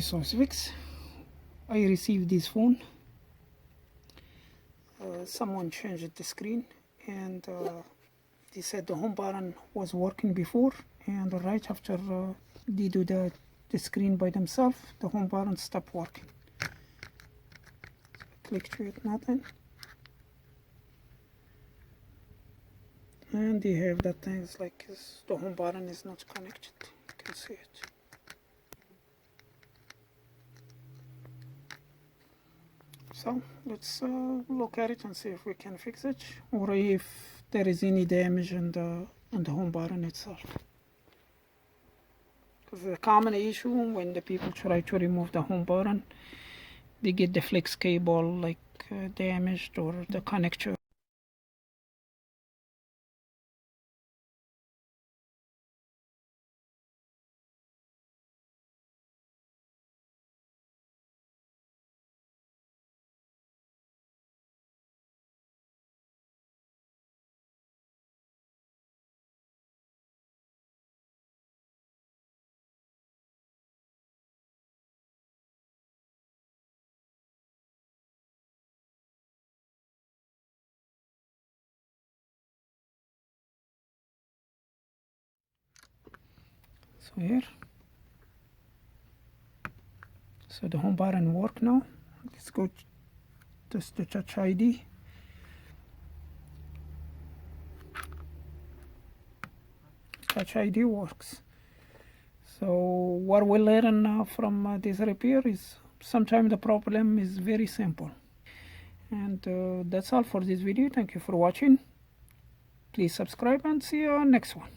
This was fixed. I received this phone. Someone changed the screen, and they said the home button was working before, and right after they do the screen by themselves, the home button stopped working. Click to it, nothing. And they have that things like the home button is not connected. You can see it. So let's look at it and see if we can fix it, or if there is any damage on the home button itself. Because the common issue when the people try to remove the home button, they get the flex cable like damaged, or the connector. So here, so the home button work now. Let's go test the Touch ID. Touch ID works. So what we learn from this repair is sometimes the problem is very simple. And that's all for this video. Thank you for watching. Please subscribe and see you on next one.